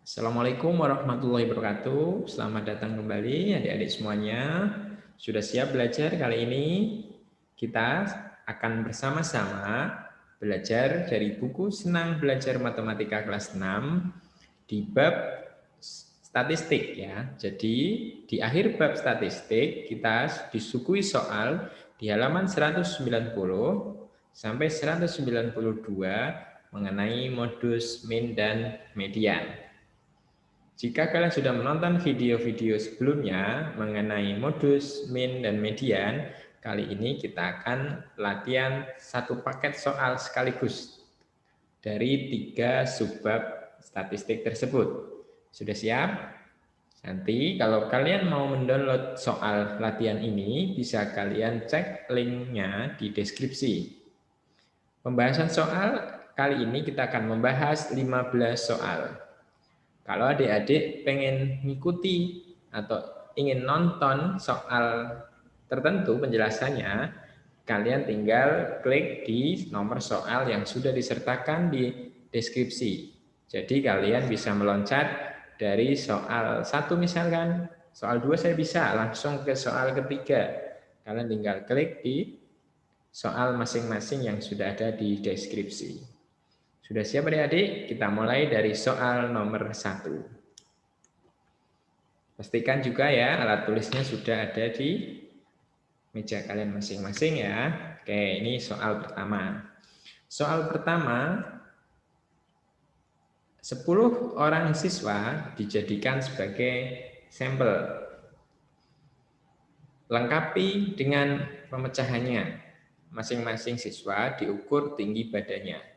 Assalamualaikum warahmatullahi wabarakatuh. Selamat datang kembali adik-adik semuanya. Sudah siap belajar kali ini? Kita akan bersama-sama belajar dari buku Senang Belajar Matematika kelas 6 di bab statistik ya. Jadi di akhir bab statistik kita disuguhi soal di halaman 190 sampai 192 mengenai modus min dan median. Jika kalian sudah menonton video-video sebelumnya mengenai modus, min, dan median, kali ini kita akan latihan satu paket soal sekaligus dari 3 subbab statistik tersebut. Sudah siap? Nanti kalau kalian mau mendownload soal latihan ini, bisa kalian cek linknya di deskripsi. Pembahasan soal kali ini kita akan membahas 15 soal. Kalau adik-adik pengen mengikuti atau ingin nonton soal tertentu penjelasannya, kalian tinggal klik di nomor soal yang sudah disertakan di deskripsi. Jadi kalian bisa meloncat dari soal 1 misalkan, soal 2 saya bisa langsung ke soal ketiga. Kalian tinggal klik di soal masing-masing yang sudah ada di deskripsi. Sudah siap adik-adik? Kita mulai dari soal nomor 1. Pastikan juga ya alat tulisnya sudah ada di meja kalian masing-masing ya. Oke, ini soal pertama. Soal pertama, 10 orang siswa dijadikan sebagai sampel. Lengkapi dengan pemecahannya. Masing-masing siswa diukur tinggi badannya.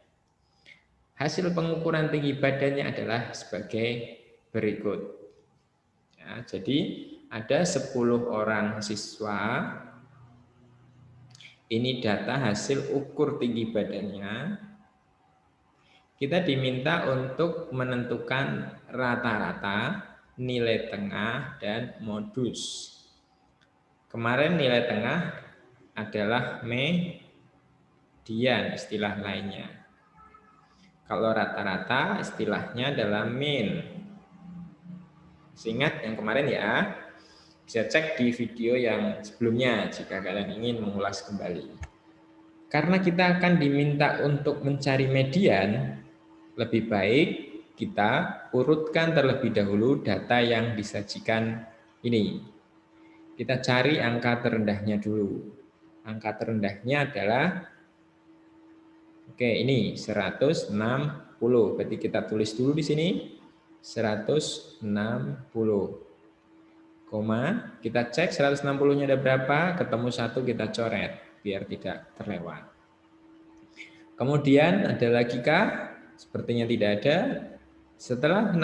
Hasil pengukuran tinggi badannya adalah sebagai berikut. Ya, jadi ada 10 orang siswa. Ini data hasil ukur tinggi badannya. Kita diminta untuk menentukan rata-rata, nilai tengah, dan modus. Kemarin nilai tengah adalah median, istilah lainnya. Kalau rata-rata istilahnya adalah min. Ingat yang kemarin ya, bisa cek di video yang sebelumnya jika kalian ingin mengulas kembali. Karena kita akan diminta untuk mencari median, lebih baik kita urutkan terlebih dahulu data yang disajikan ini. Kita cari angka terendahnya dulu. Angka terendahnya adalah, oke ini 160. Berarti kita tulis dulu di sini 160. Koma, kita cek 160-nya ada berapa, ketemu 1 kita coret biar tidak terlewat. Kemudian ada lagi kah? Sepertinya tidak ada. Setelah 60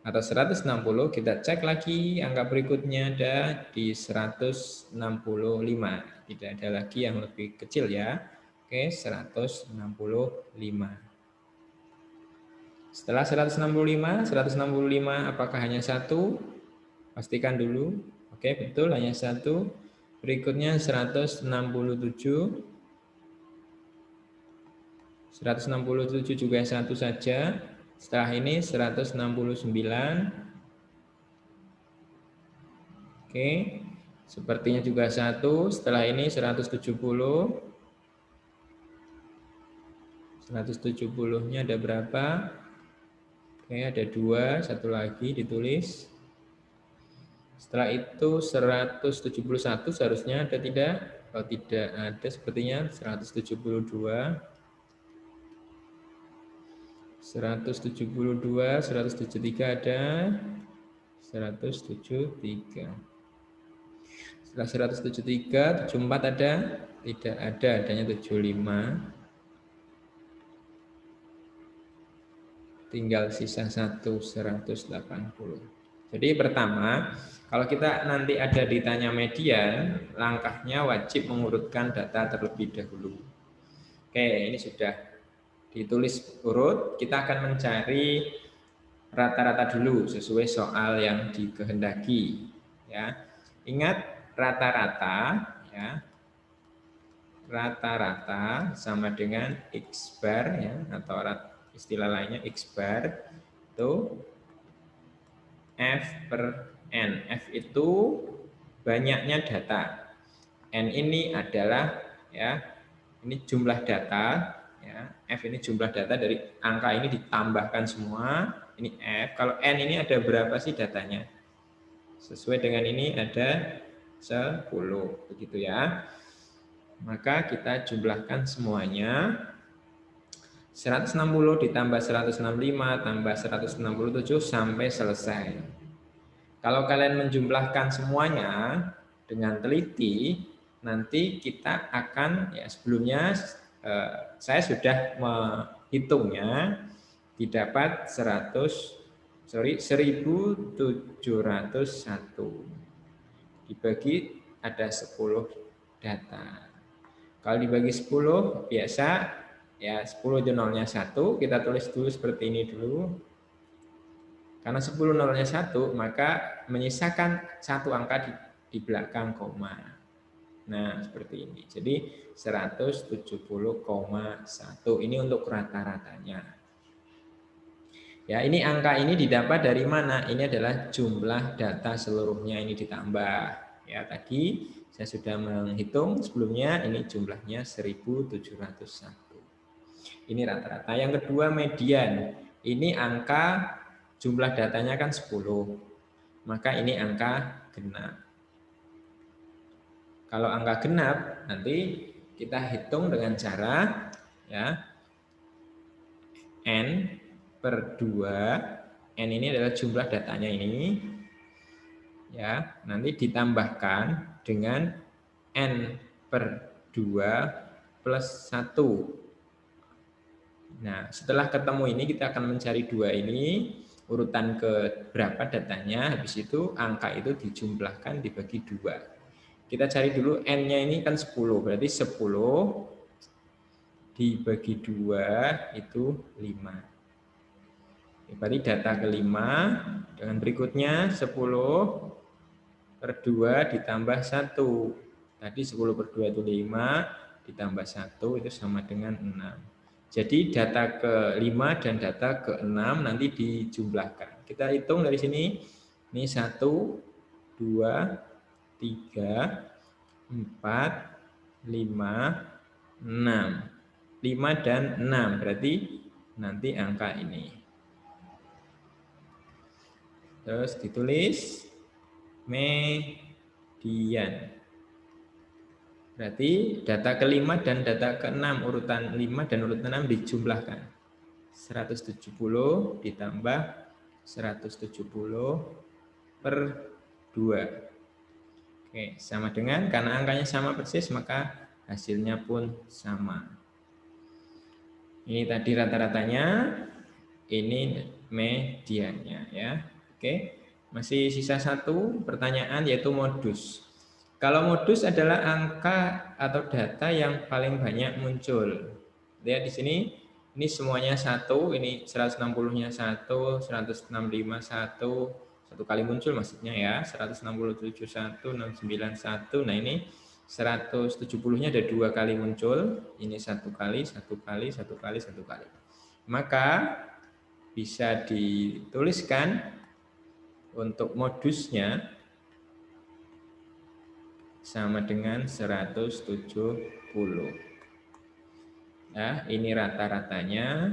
atau 160 kita cek lagi angka berikutnya ada di 165. Tidak ada lagi yang lebih kecil ya. Oke, 165. Setelah 165 apakah hanya 1? Pastikan dulu. Oke, betul hanya 1. Berikutnya 167. 167 juga 1 saja. Setelah ini 169. Oke. Sepertinya juga 1. Setelah ini 170. 170-nya ada berapa? Oke, ada 2, satu lagi ditulis. Setelah itu 171 seharusnya ada tidak? Kalau tidak ada sepertinya 172. 172, 173 ada, 173. Setelah 173, 74 ada, tidak ada, adanya 75. Tinggal sisa 180. Jadi pertama, kalau kita nanti ada ditanya median, langkahnya wajib mengurutkan data terlebih dahulu. Oke, ini sudah ditulis urut, kita akan mencari rata-rata dulu sesuai soal yang dikehendaki ya. Ingat rata-rata ya. Rata-rata sama dengan X bar ya, atau istilah lainnya X bar itu F per N. F itu banyaknya data. N ini adalah ya, ini jumlah data ya. F ini jumlah data dari angka ini ditambahkan semua. Ini F. Kalau N ini ada berapa sih datanya? Sesuai dengan ini ada 10 begitu ya. Maka kita jumlahkan semuanya. 160 ditambah 165 tambah 167 sampai selesai. Kalau kalian menjumlahkan semuanya dengan teliti, nanti kita akan ya sebelumnya saya sudah menghitungnya didapat 1701 dibagi ada 10 data. Kalau dibagi 10 biasa ya 10 itu nolnya 1, kita tulis dulu seperti ini dulu. Karena 10 nolnya 1, maka menyisakan satu angka di belakang koma. Nah, seperti ini. Jadi 170,1 ini untuk rata-ratanya. Ya, ini angka ini didapat dari mana? Ini adalah jumlah data seluruhnya ini ditambah. Ya, tadi saya sudah menghitung sebelumnya ini jumlahnya 1701. Ini rata-rata. Yang kedua median. Ini angka jumlah datanya kan 10. Maka ini angka genap. Kalau angka genap nanti kita hitung dengan cara ya N per 2. N ini adalah jumlah datanya ini. Ya, nanti ditambahkan dengan N per 2 plus 1. Nah, setelah ketemu ini kita akan mencari 2 ini, urutan ke berapa datanya, habis itu angka itu dijumlahkan dibagi 2. Kita cari dulu N-nya ini kan 10, berarti 10 dibagi 2 itu 5. Berarti data kelima dengan berikutnya 10 per 2 ditambah 1. Tadi 10 per 2 itu 5, ditambah 1 itu sama dengan 6. Jadi data ke-5 dan data ke-6 nanti dijumlahkan. Kita hitung dari sini. Ini 1, 2, 3, 4, 5, 6. 5 dan 6 berarti nanti angka ini. Terus ditulis median. Berarti data ke-5 dan data ke-6, urutan 5 dan urutan 6 dijumlahkan. 170 ditambah 170 per 2. Oke, sama dengan, karena angkanya sama persis, maka hasilnya pun sama. Ini tadi rata-ratanya, ini mediannya ya. Oke, masih sisa satu pertanyaan yaitu modus. Kalau modus adalah angka atau data yang paling banyak muncul. Lihat di sini, ini semuanya 1, ini 160-nya 1, 165 1 kali muncul maksudnya ya, 167 1, 69 1. Nah, ini 170-nya ada 2 kali muncul, ini 1 kali, 1 kali, 1 kali, 1 kali. Maka bisa dituliskan untuk modusnya sama dengan 170. Nah, ini rata-ratanya.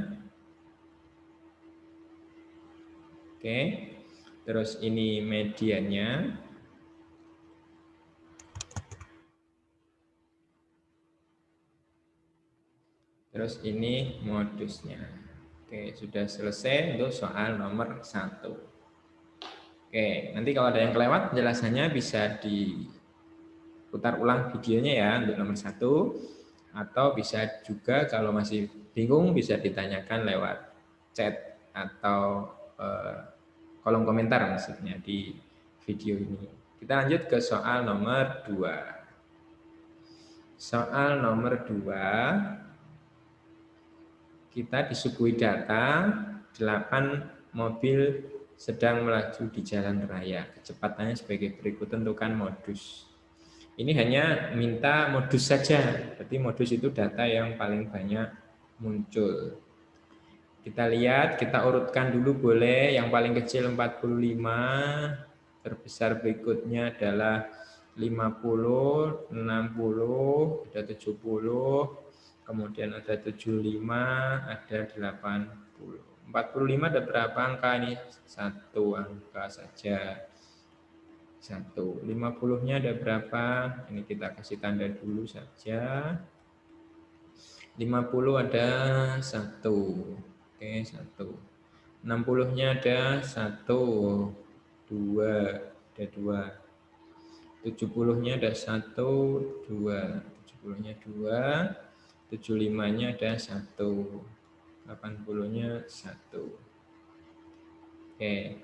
Oke. Terus ini mediannya. Terus ini modusnya. Oke, sudah selesai untuk soal nomor 1. Oke, nanti kalau ada yang kelewat penjelasannya bisa putar ulang videonya ya untuk nomor 1, atau bisa juga kalau masih bingung bisa ditanyakan lewat chat atau kolom komentar maksudnya di video ini. Kita lanjut ke soal nomor 2. Soal nomor 2, kita disuguhi data 8 mobil sedang melaju di jalan raya. Kecepatannya sebagai berikut, tentukan modus. Ini hanya minta modus saja, berarti modus itu data yang paling banyak muncul. Kita lihat, kita urutkan dulu boleh. Yang paling kecil 45, terbesar berikutnya adalah 50, 60, ada 70, kemudian ada 75, ada 80. 45 ada berapa angka ini? Satu angka saja. 1. 50-nya ada berapa? Ini kita kasih tanda dulu saja. 50 ada 1. Oke, 1. 60-nya ada 1, 2, ada 2. 70-nya ada 1, 2. 70-nya 2. 75-nya ada 1. 80-nya 1. Oke.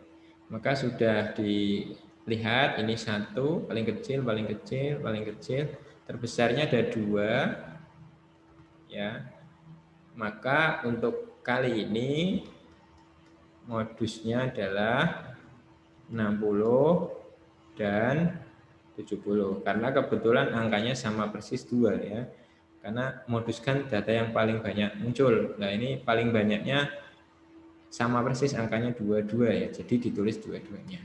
Maka sudah dilihat ini 1, paling kecil, paling kecil, paling kecil. Terbesarnya ada 2. Ya. Maka untuk kali ini modusnya adalah 60 dan 70. Karena kebetulan angkanya sama persis 2 ya. Karena modus kan data yang paling banyak muncul. Nah, ini paling banyaknya sama persis angkanya 22 ya. Jadi ditulis dua-duanya.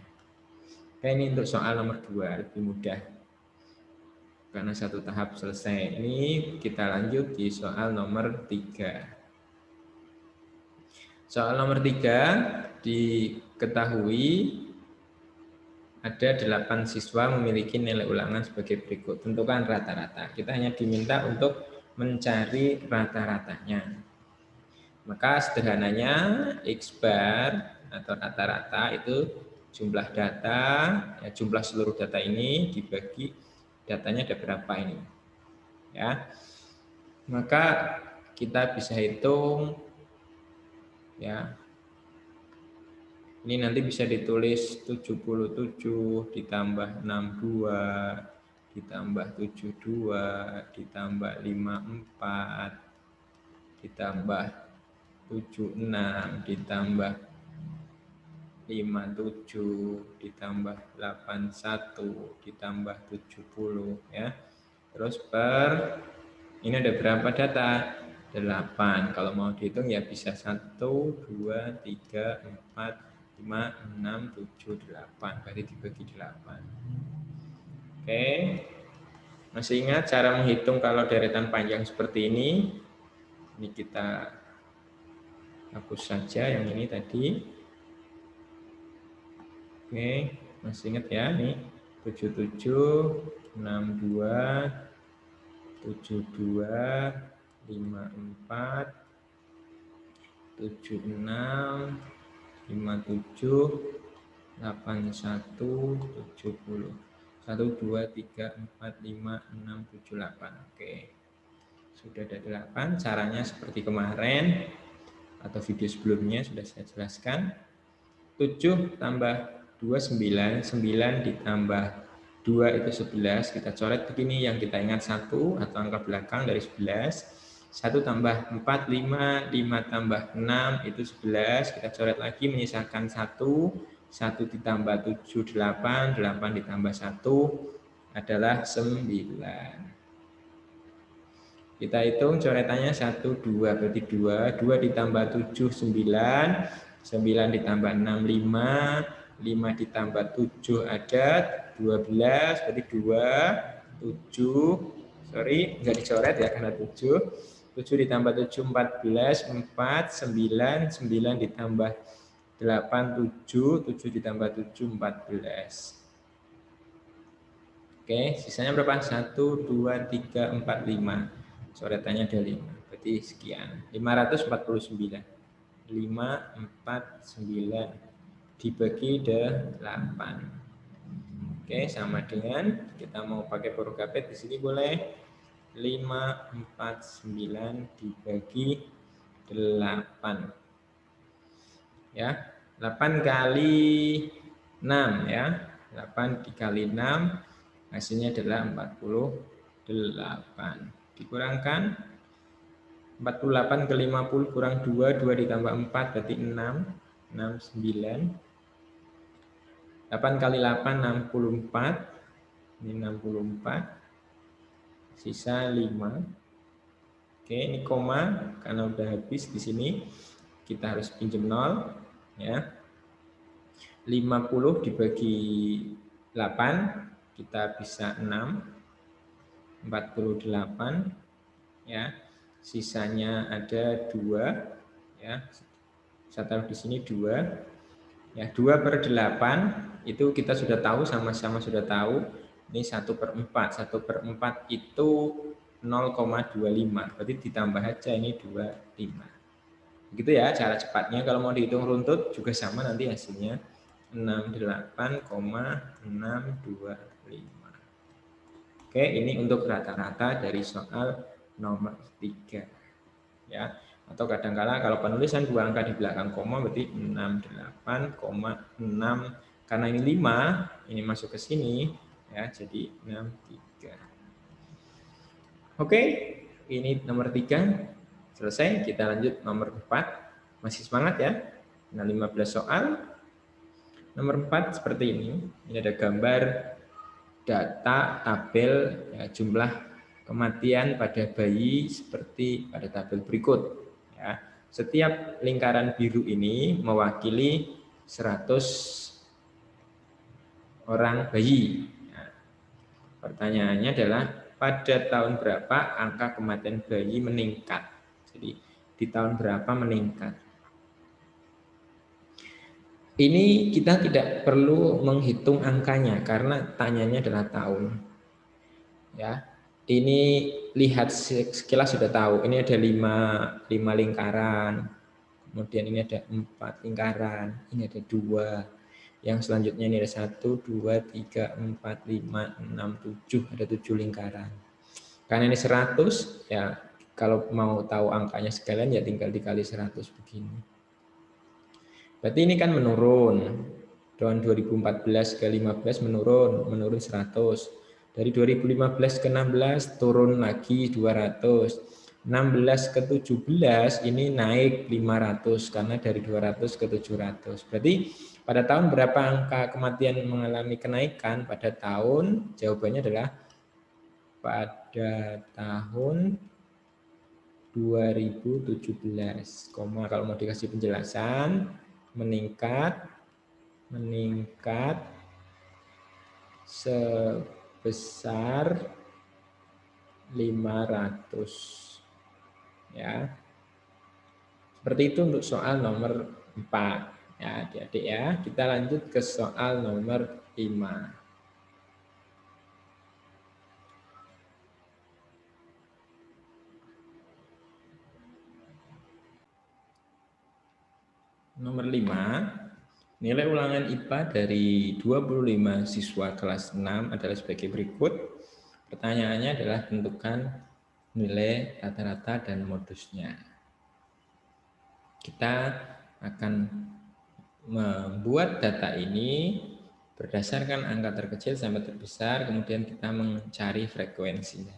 Oke, ini untuk soal nomor 2 lebih mudah. Karena satu tahap selesai. Ini kita lanjut di soal nomor 3. Soal nomor 3 diketahui ada 8 siswa memiliki nilai ulangan sebagai berikut. Tentukan rata-rata. Kita hanya diminta untuk mencari rata-ratanya. Maka sederhananya X bar atau rata-rata itu jumlah data, ya, jumlah seluruh data ini dibagi datanya ada berapa ini. Ya. Maka kita bisa hitung ya. Ini nanti bisa ditulis 77 ditambah 62 ditambah 72 ditambah 54 ditambah 76 ditambah 57 ditambah 81 ditambah 70 ya. Terus per ini ada berapa data? 8. Kalau mau dihitung ya bisa 1 2 3 4 5 6 7 8. Berarti dibagi 8. Oke. Masih ingat cara menghitung kalau deretan panjang seperti ini? Ini kita hapus saja yang ini tadi. Oke, masih ingat ya, nih 77, 62, 72, 54, 76, 57, 81, 70. 1, 2, 3, 4, 5, 6, 7, 8. Oke. Sudah ada 8, caranya seperti kemarin atau video sebelumnya sudah saya jelaskan. 7 tambah 2, 9. 9 ditambah 2 itu 11. Kita coret begini, yang kita ingat 1 atau angka belakang dari 11. 1 tambah 4, 5. 5 tambah 6 itu 11. Kita coret lagi menyisakan 1. 1 ditambah 7, 8. 8 ditambah 1 adalah 9. Kita hitung coretannya 1, 2, berarti 2. 2 ditambah 7, 9. 9 ditambah 6, 5. 5 ditambah 7 ada 12, berarti 2, 7. Sorry, nggak dicoret ya karena 7. 7 ditambah 7, 14. 4, 9. 9 ditambah 8, 7. 7 ditambah 7, 14. Oke, sisanya berapa? 1, 2, 3, 4, 5. Coretannya ada 5, berarti sekian. 549. 549 dibagi 8. Oke, sama dengan kita mau pakai Prokapet di sini boleh. 549 dibagi 8. Ya, 8 kali 6 ya. 8 dikali 6 hasilnya adalah 48. Dikurangkan 48 ke 50 kurang 2, 2 ditambah 4 berarti 6, 6, 9. 8 kali 8, 64. Ini 64. Sisa 5. Oke, ini koma karena udah habis di sini. kita harus pinjam 0, ya. 50 dibagi 8, kita bisa 6, 48, ya. Sisanya ada 2, ya. Saya taruh di sini 2. Ya, 2/8 itu kita sudah tahu, sama-sama sudah tahu. Ini 1/4. 1/4 itu 0,25. Berarti ditambah aja ini 25. Begitu ya cara cepatnya. Kalau mau dihitung runtut juga sama nanti hasilnya 68,625. Oke, ini untuk rata-rata dari soal nomor 3. Ya. Atau kadangkala kalau penulisan 2 angka di belakang koma berarti 68,6, karena ini 5, ini masuk ke sini ya, jadi 63. Oke, ini nomor 3 selesai. Kita lanjut nomor 4. Masih semangat ya? Nah, 15 soal. Nomor 4 seperti ini. Ini ada gambar data tabel ya, jumlah kematian pada bayi seperti pada tabel berikut. Ya. Setiap lingkaran biru ini mewakili 100 orang bayi. Ya. Pertanyaannya adalah pada tahun berapa angka kematian bayi meningkat? Jadi di tahun berapa meningkat? Ini kita tidak perlu menghitung angkanya karena tanyanya adalah tahun. Ya, ini lihat sekilas sudah tahu. Ini ada 5 lingkaran, kemudian ini ada 4 lingkaran, ini ada 2. Yang selanjutnya ini ada 1, 2, 3, 4, 5, 6, 7, ada 7 lingkaran. Karena ini 100, ya kalau mau tahu angkanya sekalian ya tinggal dikali 100 begini. Berarti ini kan menurun. Tahun 2014 ke 15 menurun 100. Dari 2015 ke 16 turun lagi 200. 16 ke 17 ini naik 500 karena dari 200 ke 700. Berarti pada tahun berapa angka kematian mengalami kenaikan? Pada tahun, jawabannya adalah pada tahun 2017. Kalau mau dikasih penjelasan, meningkat sebesar 500 ya. Seperti itu untuk soal nomor 4 ya, adik-adik ya. Kita lanjut ke soal nomor 5. Nomor 5, nilai ulangan IPA dari 25 siswa kelas 6 adalah sebagai berikut. Pertanyaannya adalah tentukan nilai rata-rata dan modusnya. Kita akan membuat data ini berdasarkan angka terkecil sampai terbesar, kemudian kita mencari frekuensinya.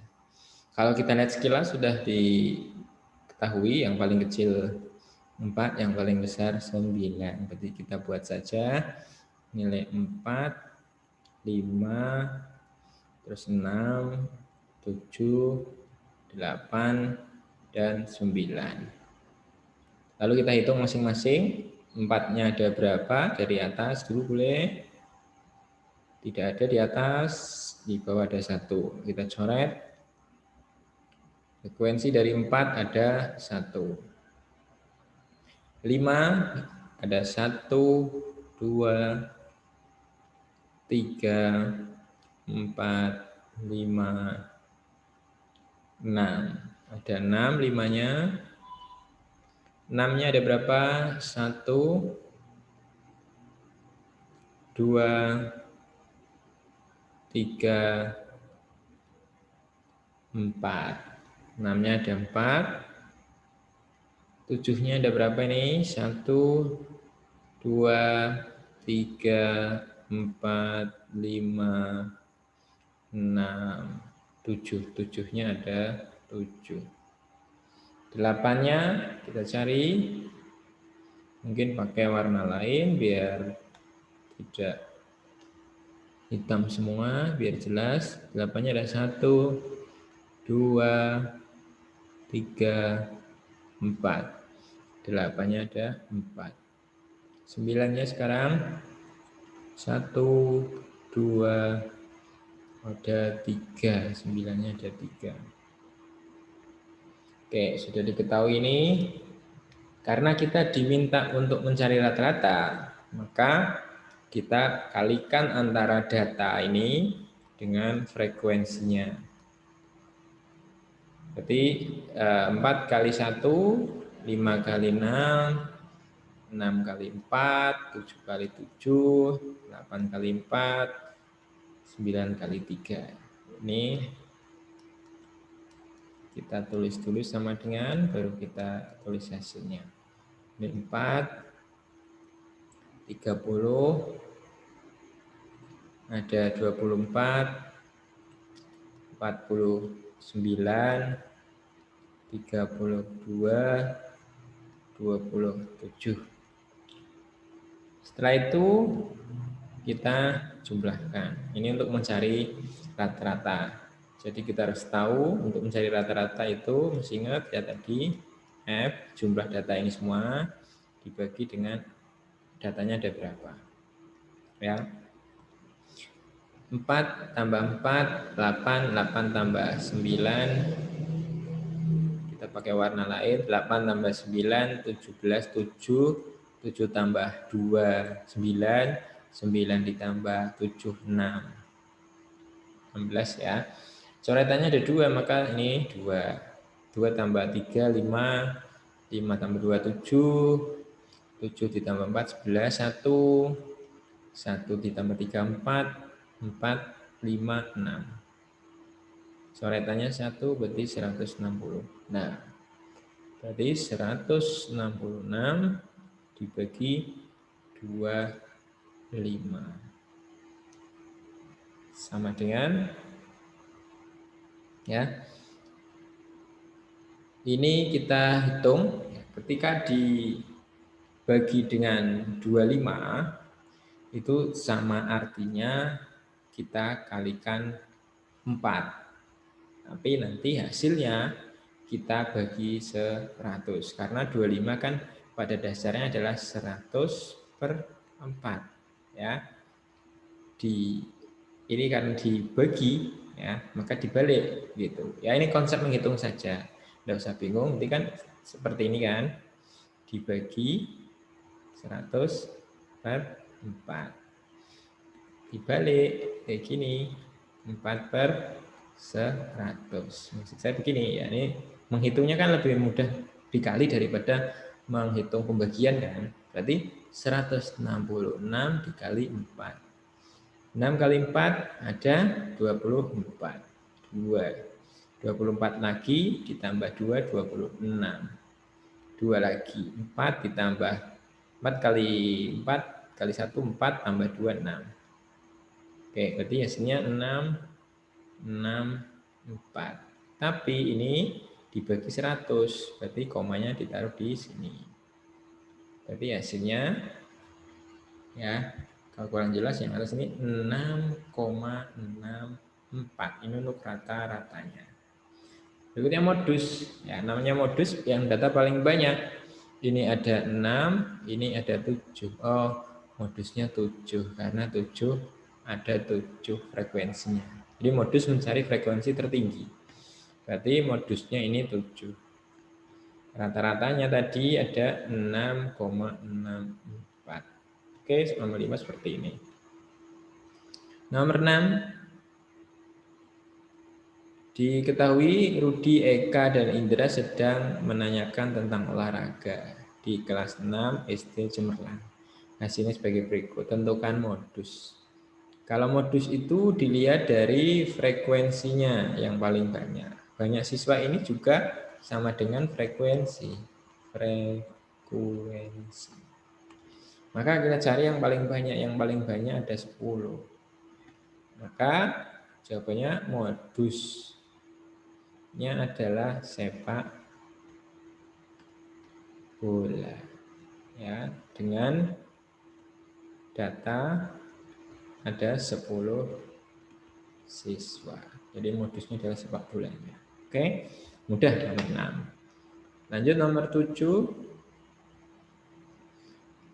Kalau kita lihat sekilas sudah diketahui yang paling kecil 4, yang paling besar 9. Berarti kita buat saja nilai 4, 5, terus 6, 7, 8, dan 9. Lalu kita hitung masing-masing. 4-nya ada berapa? Dari atas dulu boleh. Tidak ada di atas, di bawah ada 1. Kita coret. Frekuensi dari 4 ada 1. 5 ada 1, 2, 3, 4, 5, 6. Ada 6 5-nya. 6-nya ada berapa? 1, 2, 3, 4. 6-nya ada 4. 7-nya ada berapa ini? 1, 2, 3, 4, 5, 6, 7. 7-nya ada 7. 8-nya kita cari. Mungkin pakai warna lain biar tidak hitam semua, biar jelas. 8-nya ada 1, 2, 3, 4. 8-nya ada 4. 9-nya sekarang 1, 2, ada 3. 9-nya ada 3. Oke, sudah diketahui ini. Karena kita diminta untuk mencari rata-rata, maka kita kalikan antara data ini dengan frekuensinya. Berarti 4 kali 1, 5 kali 6, 6 kali 4, 7 kali 7, 8 kali 4, 9 kali 3. Ini kita tulis dulu sama dengan, baru kita tulis hasilnya. Ini 4, 30, ada 24, 49, 32, 27. Setelah itu kita jumlahkan. Ini untuk mencari rata-rata. Jadi kita harus tahu untuk mencari rata-rata itu mesti ingat ya tadi F jumlah data ini semua dibagi dengan datanya ada berapa. Ya. 4 tambah 4, 8, 8 tambah 9, kita pakai warna lain, 8 tambah 9, 17, 7, 7 tambah 2, 9, 9 ditambah 7, 6. 16 ya. Coretannya ada 2, maka ini 2. 2 tambah 3, 5, 5 tambah 2, 7, 7 ditambah 4, 11, 1, 1 ditambah 3, 4, 4, 5, 6. Coretannya 1 berarti 160. Nah, berarti 166 dibagi 25. Sama dengan, ya, ini kita hitung, ketika dibagi dengan 25, itu sama artinya kita kalikan 4. Tapi nanti hasilnya kita bagi 100. Karena 25 kan pada dasarnya adalah 100/4. Ya. Ini kan dibagi, ya, maka dibalik gitu. Ya, ini konsep menghitung saja. Tidak usah bingung, nanti kan seperti ini kan. Dibagi 100/4. Dibalik kayak gini, 4/100. Maksud saya begini ya, ini menghitungnya kan lebih mudah dikali daripada menghitung pembagian kan. Berarti 166 dikali 4. 6 kali 4 ada 24. 24 lagi ditambah 2, 26. 2 lagi, 4 ditambah 4 kali 4 kali 1, 4 tambah 2, 6. Oke, berarti hasilnya 6, 6, 4. Tapi ini dibagi 100, berarti komanya ditaruh di sini. Berarti hasilnya, ya, kalau kurang jelas yang atas ini 6,64. Ini untuk rata-ratanya. Berikutnya modus. Ya, namanya modus yang data paling banyak. Ini ada 6, ini ada 7. Oh, modusnya 7 karena 7 ada 7 frekuensinya. Jadi modus mencari frekuensi tertinggi. Berarti modusnya ini 7. Rata-ratanya tadi ada 6,64. Oke, nomor 5 seperti ini. Nomor 6. Diketahui Rudi, Eka, dan Indra sedang menanyakan tentang olahraga di kelas 6 SD Cemerlang. Hasilnya sebagai berikut. Tentukan modus. Kalau modus itu dilihat dari frekuensinya yang paling banyak. Banyak siswa ini juga sama dengan frekuensi. Frekuensi. Maka kita cari yang paling banyak. Yang paling banyak ada 10. Maka jawabannya modusnya adalah sepak bola. Ya, dengan data ada 10 siswa. Jadi modusnya adalah sepak bolanya. Oke, mudah nomor 6. Lanjut nomor 7.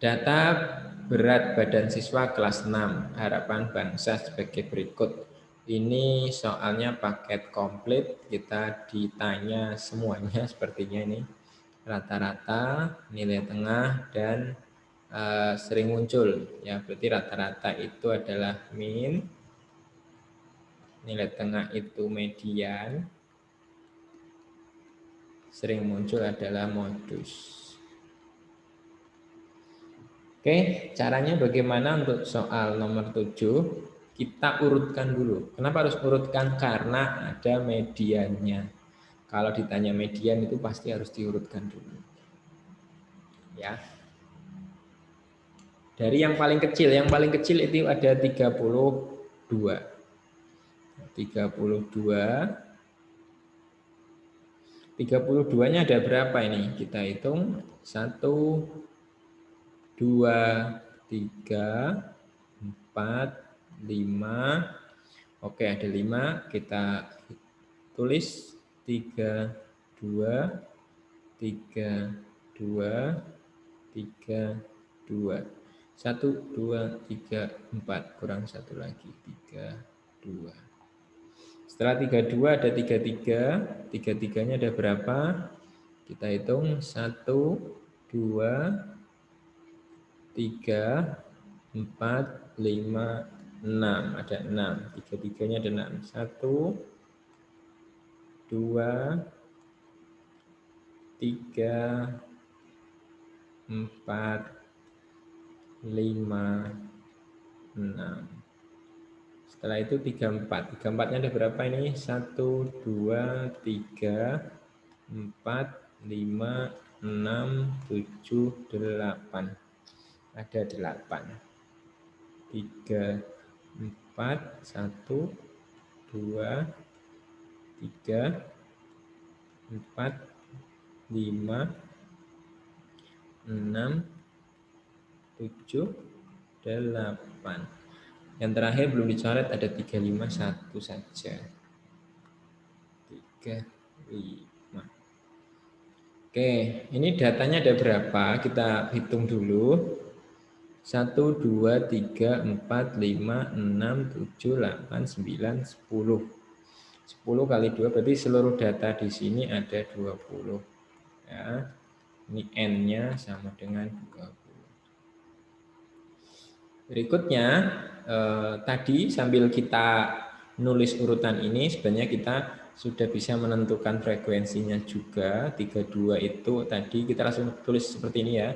Data berat badan siswa kelas 6, harapan bangsa sebagai berikut. Ini soalnya paket komplit, kita ditanya semuanya sepertinya ini. Rata-rata, nilai tengah, dan sering muncul. Ya, berarti rata-rata itu adalah min, nilai tengah itu median, sering muncul adalah modus. Oke, caranya bagaimana untuk soal nomor 7? Kita urutkan dulu. Kenapa harus urutkan? Karena ada mediannya. Kalau ditanya median itu pasti harus diurutkan dulu. Ya. Dari yang paling kecil itu ada 32. 32-nya ada berapa ini? Kita hitung 1, 2, 3, 4, 5. Oke, ada 5. Kita tulis 3, 2, 3, 2, 3, 2. 1, 2, 3, 4. Kurang 1 lagi. 3, 2. Setelah 32 ada 33. 33-nya ada berapa? Kita hitung 1, 2, 3, 4, 5, 6. Ada 6. 33-nya ada 6. 1, 2, 3, 4, 5, 6. Setelah itu 34. 34-nya ada berapa ini? 1, 2, 3, 4, 5, 6, 7, 8. Ada 8. 3, 4, 1, 2, 3, 4, 5, 6, 7, 8. Yang terakhir belum dicoret, ada 35, 1 saja. 35. Oke, ini datanya ada berapa? Kita hitung dulu. 1, 2, 3, 4, 5, 6, 7, 8, 9, 10. 10 kali 2 berarti seluruh data di sini ada 20. Ya. Ini N-nya sama dengan 20. Berikutnya, tadi sambil kita nulis urutan ini, sebenarnya kita sudah bisa menentukan frekuensinya juga. 32 itu tadi kita langsung tulis seperti ini ya.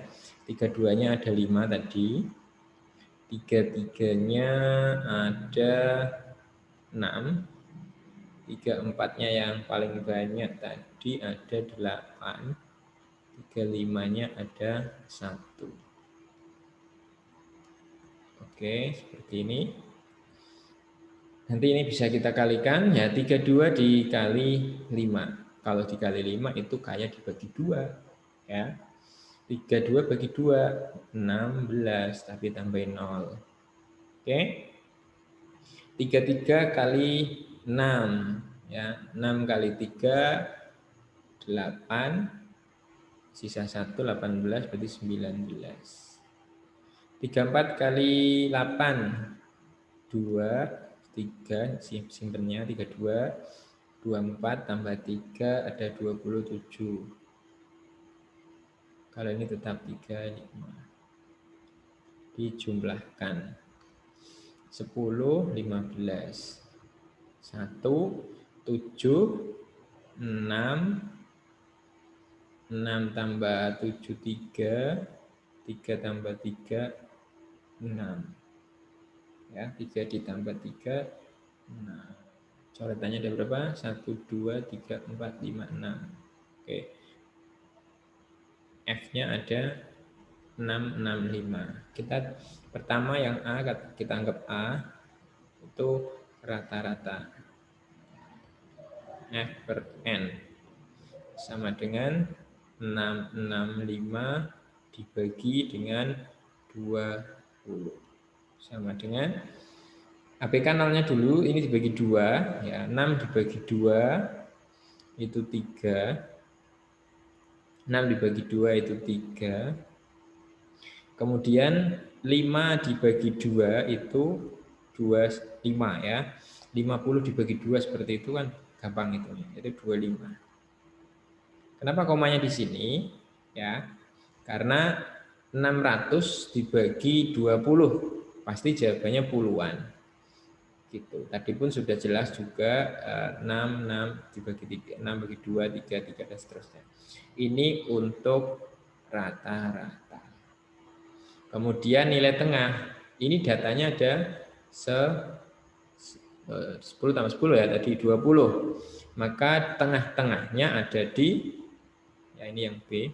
32-nya ada 5 tadi. 33-nya ada 6. 34-nya yang paling banyak tadi ada 8. 35-nya ada 1. Oke, seperti ini. Nanti ini bisa kita kalikan, ya 32 dikali 5. Kalau dikali 5 itu kayak dibagi 2. Ya. 32 bagi 2, 16, tapi tambahin 0. Oke. 33 kali 6. Ya, 6 kali 3, 8. Sisa 1, 18, berarti 19. 34 kali 8, 2, 3, simpennya 32, 24 tambah 3 ada 27. Kalau ini tetap 35. Dijumlahkan. 10, 15. 1, 7, 6, 6 tambah 7, 3, 3 tambah 3, 6. Ya, 3 ditambah 3, 6. Coretannya ada berapa? 1, 2, 3, 4, 5, 6. Oke. F-nya ada 6, 6, 5. Kita pertama yang A, kita anggap A, itu rata-rata. F per N sama dengan 6, 6, 5 dibagi dengan 20. Sama dengan APK 0-nya dulu, ini dibagi 2. Ya, 6 dibagi 2 itu 3. 6 dibagi 2 itu 3. Kemudian 5 dibagi 2 itu 25 ya. 50 dibagi 2 seperti itu kan gampang itu. Itu 25. Kenapa komanya di sini? Ya. Karena 600 dibagi 20 pasti jawabannya puluhan. Gitu. Tadi pun sudah jelas juga 6 dibagi 3, 6 bagi 2, 3, 3 dan seterusnya. Ini untuk rata-rata. Kemudian nilai tengah. Ini datanya ada 10 tambah 10 ya, tadi 20. Maka tengah-tengahnya ada di, ya ini yang B.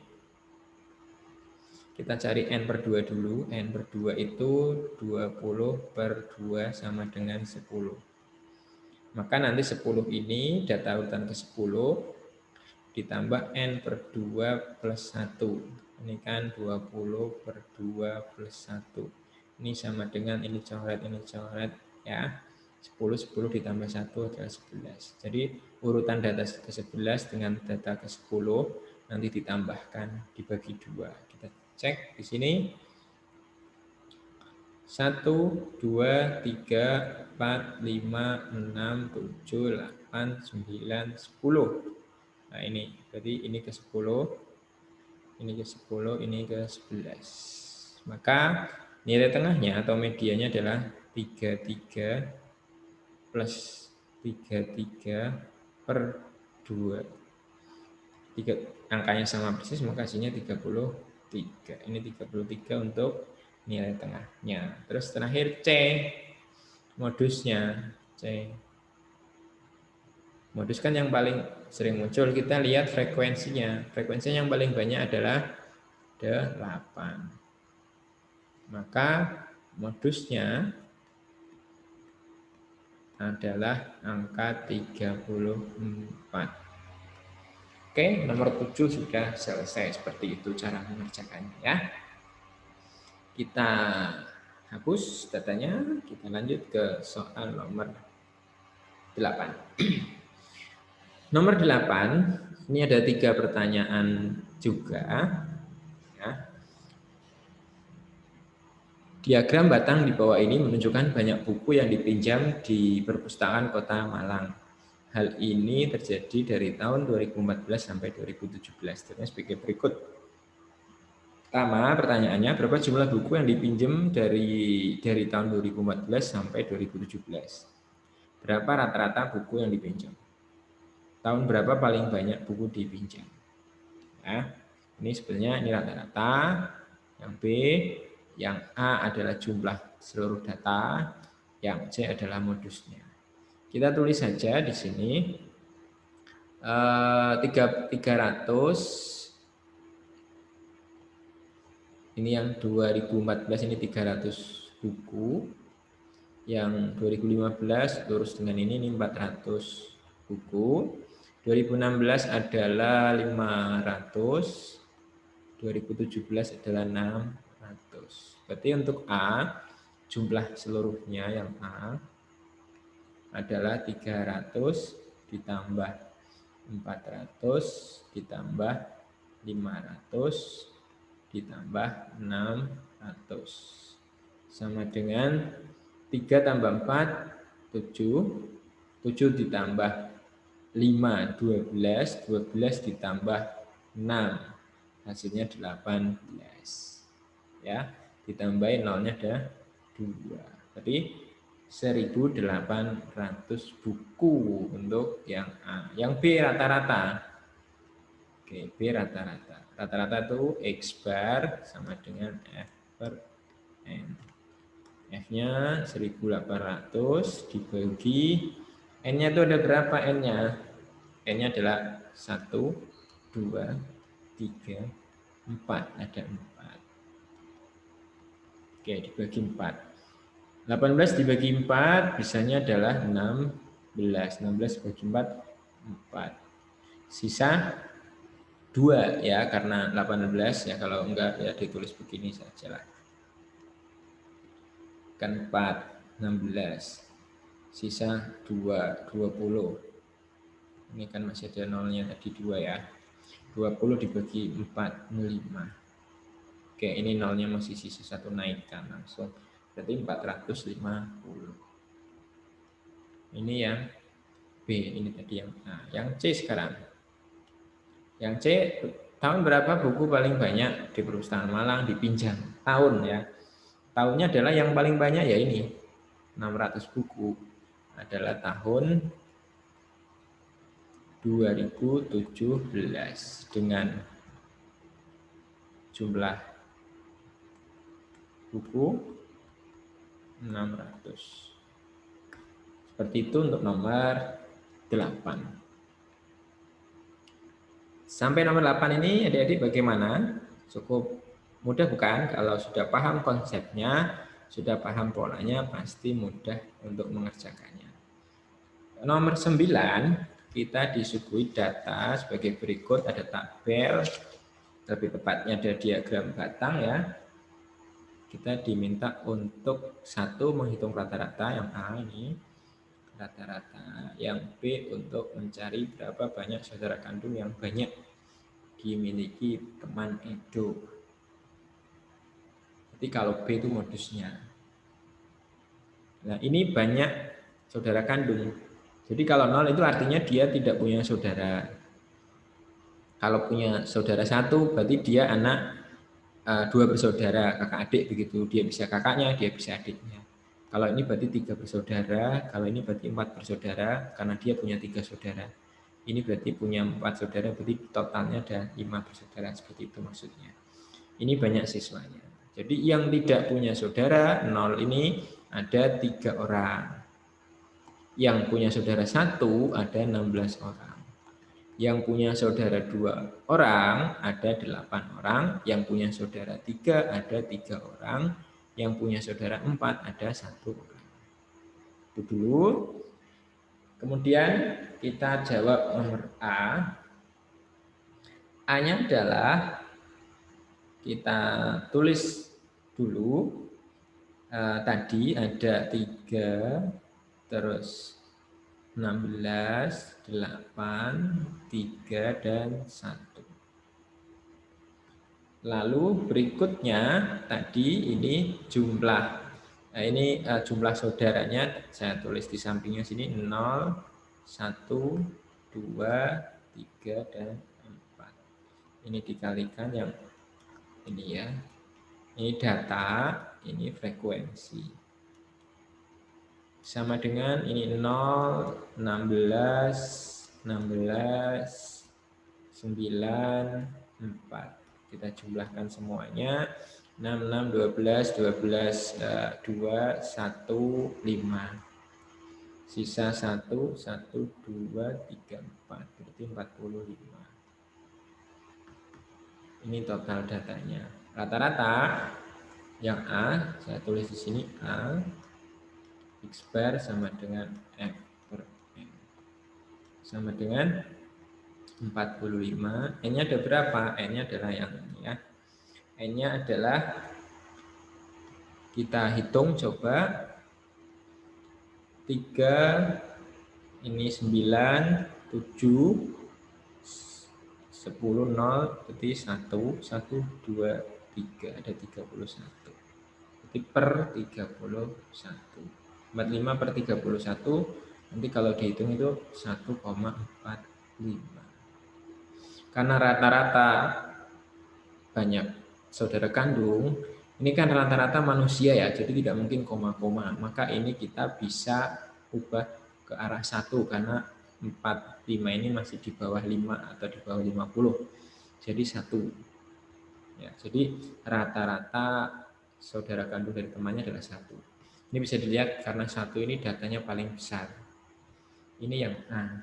Kita cari N per 2 dulu. N per 2 itu 20 per 2 sama dengan 10. Maka nanti 10 ini data urutan ke 10 ditambah N per 2 plus 1. Ini kan 20 per 2 plus 1. Ini sama dengan ini coret ya. 10 ditambah 1 adalah 11. Jadi urutan data ke 11 dengan data ke 10 nanti ditambahkan dibagi 2. Kita cek di sini. 1, 2, 3, 4, 5, 6, 7, 8, 9, 10. Nah ini, berarti ini ke 10, ini ke 10, ini ke 11. Maka nilai tengahnya atau medianya adalah 33 plus 33 per 2. Angkanya sama persis, maka hasilnya 33. Ini 33 untuk nilai tengahnya. Terus terakhir C, modusnya. C. Modus kan yang paling sering muncul, kita lihat frekuensinya. Frekuensinya yang paling banyak adalah 8. Maka modusnya adalah angka 34. Oke, nomor 7 sudah selesai. Seperti itu cara mengerjakannya ya. Kita hapus datanya, kita lanjut ke soal nomor 8. Nomor 8, ini ada 3 pertanyaan juga. Ya. Diagram batang di bawah ini menunjukkan banyak buku yang dipinjam di perpustakaan Kota Malang. Hal ini terjadi dari tahun 2014 sampai 2017. Terus sebagai berikut. Pertama, pertanyaannya berapa jumlah buku yang dipinjam dari tahun 2014 sampai 2017? Berapa rata-rata buku yang dipinjam? Tahun berapa paling banyak buku dipinjam? Ya, ini sebenarnya ini rata-rata. Yang B, yang A adalah jumlah seluruh data, yang C adalah modusnya. Kita tulis saja di sini 300. Ini yang 2014 ini 300 buku. Yang 2015 lurus dengan ini 400 buku. 2016 adalah 500, 2017 adalah 600. Berarti untuk A, jumlah seluruhnya yang A adalah 300 ditambah 400 ditambah 500 ditambah 600. Sama dengan 3 tambah 4, 7. 7 ditambah 5, 12. 12 ditambah 6. Hasilnya 18. Ya, ditambahin nolnya ada 2. Berarti 1.800 buku untuk yang A. Yang B rata-rata. Oke, B rata-rata. Rata-rata itu X bar sama dengan F per N. F-nya 1.800 dibagi N-nya itu ada berapa N-nya? N-nya adalah 1, 2, 3, 4. Ada 4. Oke, dibagi 4. 18 dibagi 4 bisanya adalah 16. 16 dibagi 4, 4. Sisa 2 ya, karena 18 ya, kalau enggak ya ditulis begini saja lah. Kan 4, 16. Sisa 2, 20. Ini kan masih ada nolnya tadi 2 ya. 20 dibagi 4, 5. Oke. Oke, ini nolnya masih sisa 1 naikkan langsung. Berarti 450. Ini yang B, ini tadi yang A. Yang C sekarang. Yang C, tahun berapa buku paling banyak di Perpustakaan Malang dipinjam? Tahun ya. Tahunnya adalah yang paling banyak ya ini. 600 buku adalah tahun 2017 dengan jumlah buku 600. Seperti itu untuk nomor 8. Sampai nomor 8 ini adik-adik bagaimana? Cukup mudah bukan? Kalau sudah paham konsepnya, sudah paham polanya, pasti mudah untuk mengerjakannya. Nomor 9, kita disuguhi data sebagai berikut. Ada tabel, lebih tepatnya ada diagram batang ya. Kita diminta untuk satu menghitung rata-rata yang A ini, rata-rata, yang B untuk mencari berapa banyak saudara kandung yang banyak dimiliki teman Edo. Jadi kalau B itu modusnya. Nah ini banyak saudara kandung. Jadi kalau 0 itu artinya dia tidak punya saudara. Kalau punya saudara 1 berarti dia anak 2 bersaudara, kakak adik begitu. Dia bisa kakaknya, dia bisa adiknya. Kalau ini berarti 3 bersaudara, kalau ini berarti 4 bersaudara, karena dia punya 3 saudara. Ini berarti punya 4 saudara, berarti totalnya ada 5 bersaudara, seperti itu maksudnya. Ini banyak siswanya. Jadi yang tidak punya saudara, 0 ini ada 3 orang. Yang punya saudara 1 ada 16 orang. Yang punya saudara 2 orang ada 8 orang. Yang punya saudara 3 ada 3 orang. Yang punya saudara 4 ada 1 orang. Itu dulu. Kemudian kita jawab nomor A. A-nya adalah kita tulis dulu. Tadi ada 3, terus 16, 8, 3, dan 1. Lalu berikutnya tadi ini jumlah. Nah ini jumlah saudaranya saya tulis di sampingnya sini 0, 1, 2, 3, dan 4. Ini dikalikan yang ini ya. Ini data, ini frekuensi. Sama dengan ini 0, 16, 16, 9, 4. Kita jumlahkan semuanya. 6, 6, 12, 12, 2, 1, 5. Sisa 1, 1, 2, 3, 4. Berarti 45. Ini total datanya. Rata-rata yang A, saya tulis di sini A. X bar sama dengan F per N. Sama dengan 45. N-nya ada berapa? N-nya adalah yang ini ya. N-nya adalah kita hitung coba 3 ini 9 7 10 0 berarti 1 1 2 3 ada 31. Berarti per 31. 45 per 31 nanti kalau dihitung itu 1,45. Karena rata-rata banyak saudara kandung, ini kan rata-rata manusia ya, jadi tidak mungkin koma-koma. Maka ini kita bisa ubah ke arah 1 karena 45 ini masih di bawah 5 atau di bawah 50. Jadi 1. Ya, jadi rata-rata saudara kandung dari temannya adalah 1. Ini bisa dilihat karena 1 ini datanya paling besar. Ini yang A.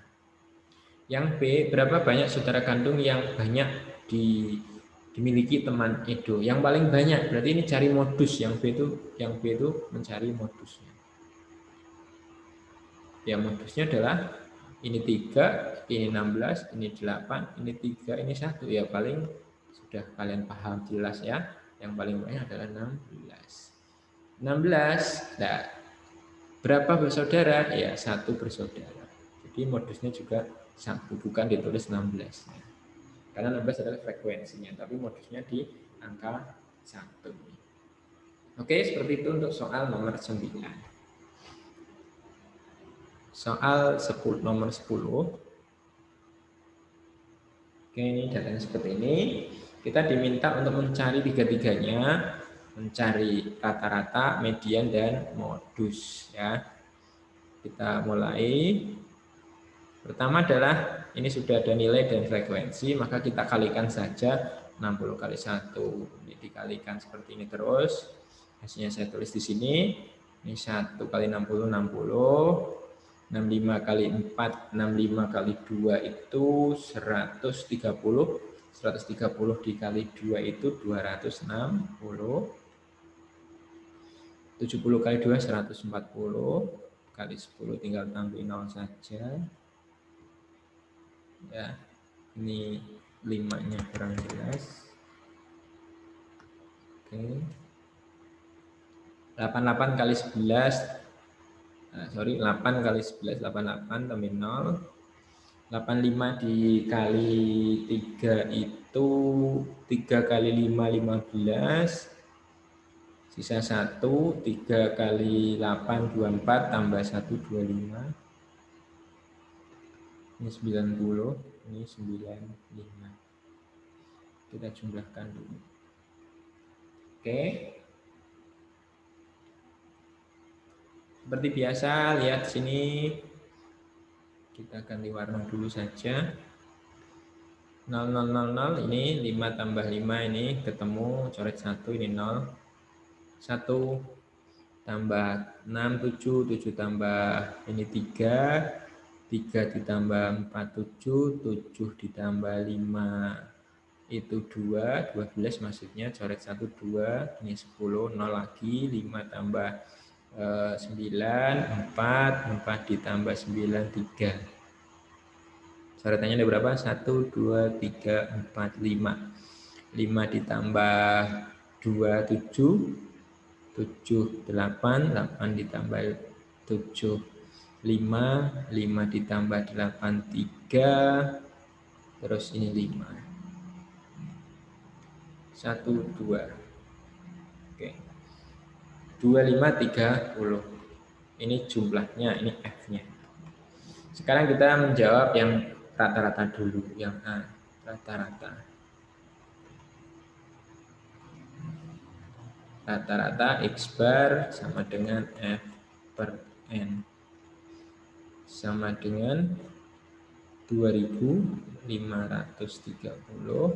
Yang B, berapa banyak saudara kandung yang banyak dimiliki teman Edo? Yang paling banyak, berarti ini cari modus. Yang B itu mencari modusnya. Ya, modusnya adalah ini 3, ini 16, ini 8, ini 3, ini 1. Ya paling sudah kalian paham jelas ya. Yang paling banyak adalah 16. 16, nah, berapa bersaudara? Ya, 1 bersaudara. Jadi modusnya juga 1, bukan ditulis 16. Karena 16 adalah frekuensinya, tapi modusnya di angka Oke, seperti itu untuk soal nomor 9. Soal nomor 10. Oke, ini datanya seperti ini. Kita diminta untuk mencari tiga-tiganya, mencari rata-rata, median, dan modus. Ya, kita mulai. Pertama adalah ini sudah ada nilai dan frekuensi, maka kita kalikan saja 60 kali 1. Ini dikalikan seperti ini terus. Hasilnya saya tulis di sini. Ini 1 kali 60, 60. 65 kali 4, 65 kali 2 itu 130. 130 dikali 2 itu 260. 70 kali 2, 140. Kali 10 tinggal tambah 0 saja. Ya, ini 5-nya kurang jelas. Oke. 88 kali 11. 8 kali 11, 88 tambah 0. 85 dikali 3 itu 3 kali 5, 15. Sisa 1, 3 kali 8, 24, tambah 1, 25. Ini 90, ini 95. Kita jumlahkan dulu. Oke. Seperti biasa, lihat sini. Kita ganti warna dulu saja. 0, 0, 0, 0, ini 5 tambah 5, ini ketemu, coret 1, ini 0. 1 tambah 6, 7, 7 tambah ini 3. 3 ditambah 4, 7, 7 ditambah 5 itu 2, 12 maksudnya, coret 1, 2, ini 10, 0 lagi, 5 tambah 9, 4, 4 ditambah 9, 3. Coretannya ada berapa? 1, 2, 3, 4, 5. 5 ditambah 2, 7, 7, 8, 8 ditambah 7, 5, 5 ditambah 8, 3, terus ini 5. 1, 2. Oke. 25, 30. Ini jumlahnya, ini F-nya. Sekarang kita menjawab yang rata-rata dulu, yang A, rata-rata. Rata-rata X bar sama dengan F per N. Sama dengan 2530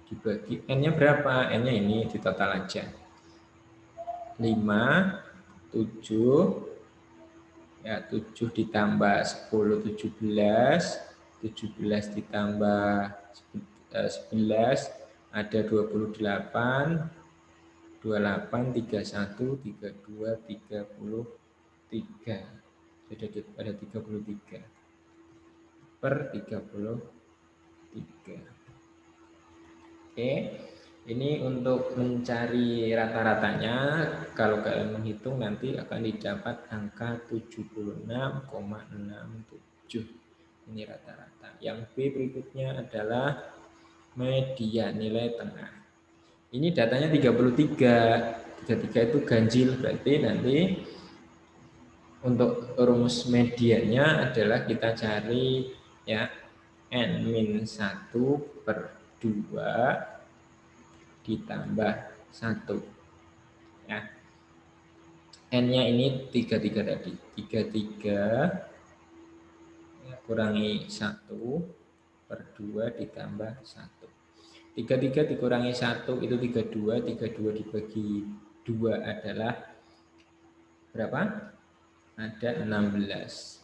dibagi N-nya berapa? N-nya ini di total aja. 5, 7, ya 7 ditambah 10, 17, 17 ditambah 11, ada 28, 28, 31, 32, 33. Jadi ada 33 per 33. Oke, ini untuk mencari rata-ratanya, kalau kalian menghitung nanti akan didapat angka 76,67. Ini rata-rata. Yang B berikutnya adalah median, nilai tengah. Ini datanya 33. 33 itu ganjil, berarti nanti untuk rumus mediannya adalah kita cari ya N-1 per 2 ditambah 1. Ya. N-nya ini 33 tadi. 33 ya, kurangi 1 per 2 ditambah 1. 33 dikurangi 1 itu 32. 32 dibagi 2 adalah berapa? Ada 16.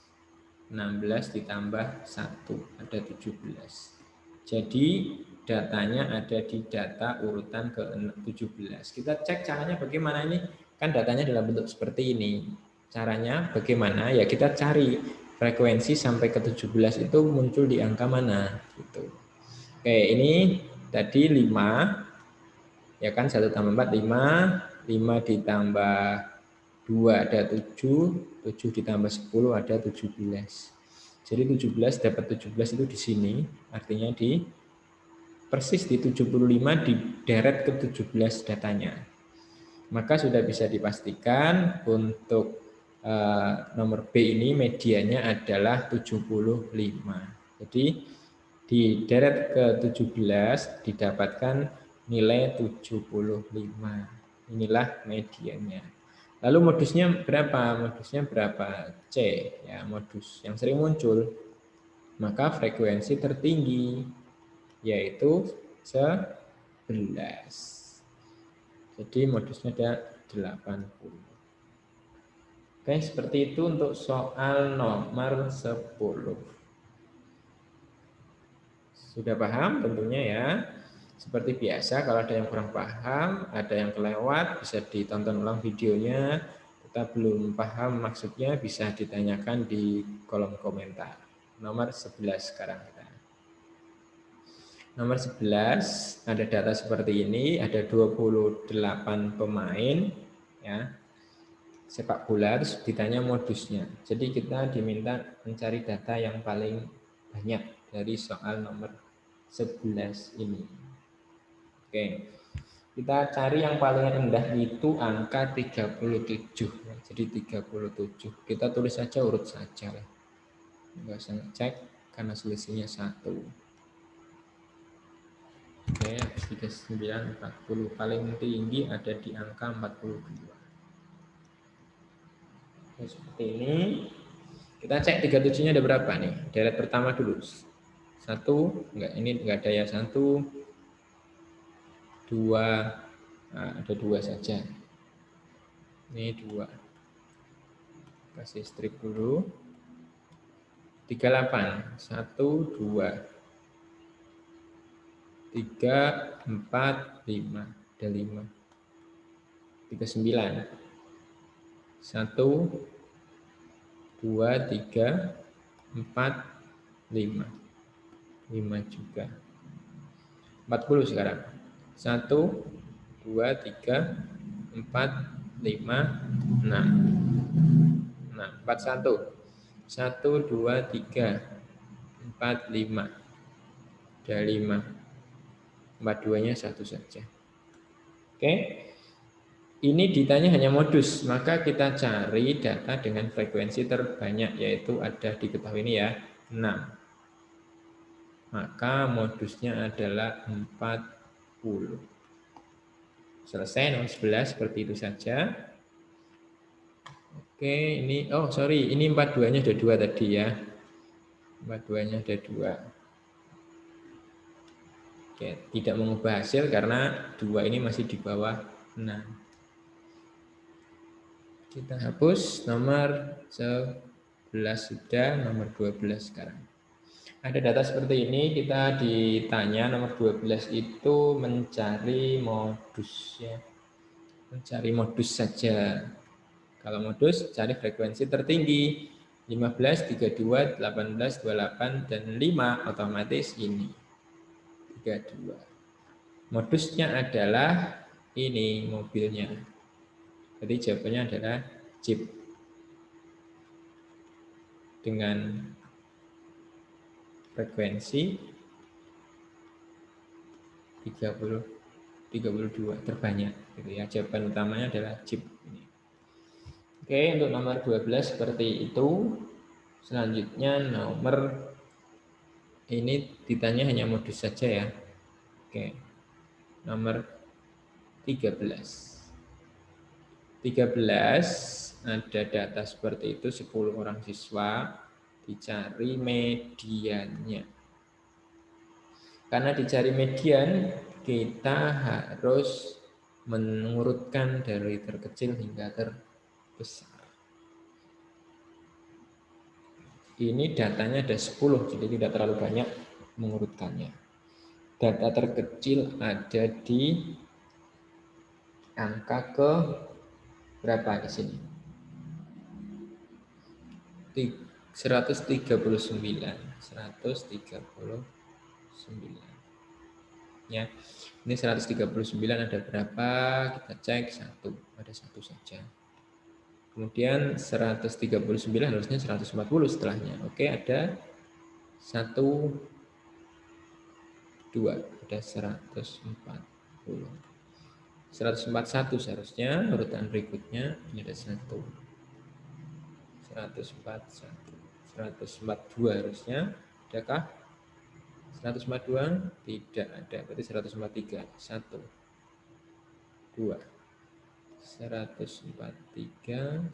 16 ditambah 1 ada 17. Jadi datanya ada di data urutan ke-17. Kita cek caranya bagaimana ini. Kan datanya dalam bentuk seperti ini. Caranya bagaimana? Ya kita cari frekuensi sampai ke-17 itu muncul di angka mana gitu. Oke, ini tadi 5. Ya kan 1 tambah 4 5. 5 ditambah 2 ada 7, 7 ditambah 10 ada 17. Jadi 17 dapat 17 itu di sini, artinya di persis di 75 dideret ke 17 datanya. Maka sudah bisa dipastikan untuk nomor B ini mediannya adalah 75. Jadi dideret ke 17 didapatkan nilai 75. Inilah mediannya. Lalu modusnya berapa? Modusnya berapa? C, ya, modus yang sering muncul. Maka frekuensi tertinggi yaitu 11. Jadi modusnya ada 80. Oke, seperti itu untuk soal nomor 10. Sudah paham tentunya ya. Seperti biasa, kalau ada yang kurang paham, ada yang kelewat, bisa ditonton ulang videonya. Kita belum paham maksudnya, bisa ditanyakan di kolom komentar. Nomor 11 sekarang kita. Nomor 11, ada data seperti ini, ada 28 pemain, ya, sepak bola, terus ditanya modusnya. Jadi kita diminta mencari data yang paling banyak dari soal nomor 11 ini. Oke, kita cari yang paling rendah itu angka 37. Jadi 37. Kita tulis saja urut saja. Nggak usah ngecek karena selisihnya 1. Oke, 39, 40. Paling tinggi ada di angka 42. Oke, seperti ini. Kita cek 37-nya ada berapa nih? Deret pertama dulu. 1, enggak, ini enggak ada ya. 1, 2, nah, ada 2 saja. Ini 2. Kasih strip dulu. 38, 1, 2, 3, 4, 5. Ada 5. 39. 1, 2, 3, 4, 5. 5 juga. 40 sekarang. 1, 2, 3, 4, 5, 6. Nah, 41. 1, 2, 3, 4, 5. Ada 5. 42-nya 1 saja. Oke. Ini ditanya hanya modus, maka kita cari data dengan frekuensi terbanyak, yaitu ada diketahui ini ya, 6. Maka modusnya adalah 40. Selesai nomor 11, seperti itu saja. Oke, ini, oh sorry, ini 42-nya ada 2 tadi ya. 42-nya ada 2. Oke, tidak mengubah hasil karena 2 ini masih di bawah 6. Kita hapus nomor 11 sudah, nomor 12 sekarang. Ada data seperti ini, kita ditanya nomor 12 itu mencari modus ya. Mencari modus saja. Kalau modus cari frekuensi tertinggi 15, 32, 18, 28 dan 5 otomatis ini. 32. Modusnya adalah ini mobilnya. Jadi jawabannya adalah Jeep. Dengan frekuensi 32 terbanyak gitu ya. Jawaban utamanya adalah Jeep ini. Oke, untuk nomor 12 seperti itu. Selanjutnya nomor ini ditanya hanya modus saja ya. Oke. Nomor 13. 13 ada data seperti itu, 10 orang siswa, dicari mediannya. Karena dicari median, kita harus mengurutkan dari terkecil hingga terbesar. Ini datanya ada 10, jadi tidak terlalu banyak mengurutkannya. Data terkecil ada di angka ke berapa di sini? 139. Ya. Ini 139 ada berapa? Kita cek 1. Ada 1 saja. Kemudian 139 harusnya 140 setelahnya. Oke, ada 1, 2. ada 141 seharusnya urutan berikutnya ini ada 141 harusnya adakah 142 tidak ada berarti 143 1 2 143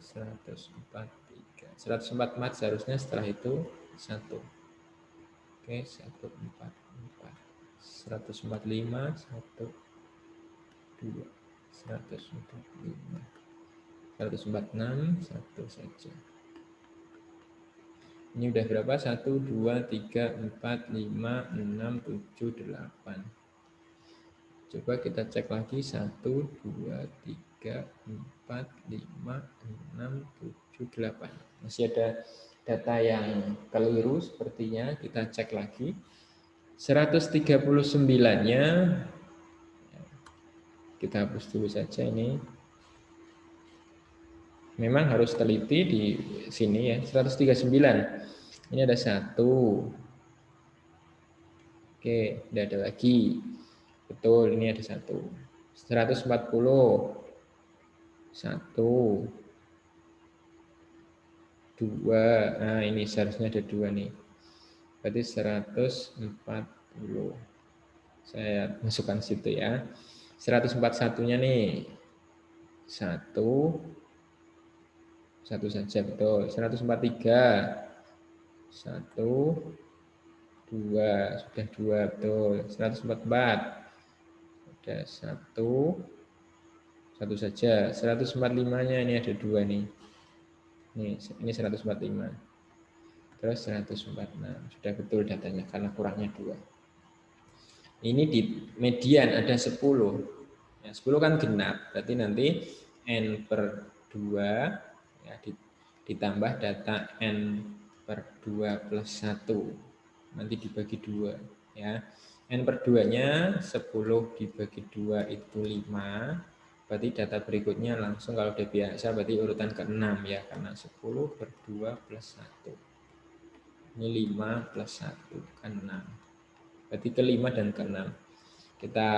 seharusnya setelah itu 1. Oke, 144 145 1 2 145 146 1 saja. Ini udah berapa? 1 2 3 4 5 6 7 8. Coba kita cek lagi 1 2 3 4 5 6 7 8. Masih ada data yang keliru sepertinya, kita cek lagi. 139-nya kita hapus dulu saja ini. Memang harus teliti di sini ya. 139. Ini ada 1. Oke, tidak ada lagi. Betul, ini ada 1. 140. 1 2. Nah, ini seharusnya ada 2 nih. Berarti 140. Saya masukkan situ ya. 141-nya nih. 1 saja betul. 143. 1 2 sudah 2 betul. 144. Ada 1 saja. 145-nya ini ada 2 nih. Ini 145. Terus 146. Sudah betul datanya karena kurangnya 2. Ini di median ada 10. Ya, 10 kan genap, berarti nanti N per 2 ya, ditambah data N per 2 plus 1. Nanti dibagi 2. Ya. N per 2-nya 10 dibagi 2 itu 5. Berarti data berikutnya langsung kalau udah biasa berarti urutan ke-6 ya. Karena 10 per 2 plus 1. Ini 5 plus 1 kan 6. Berarti ke-5 dan ke-6. Kita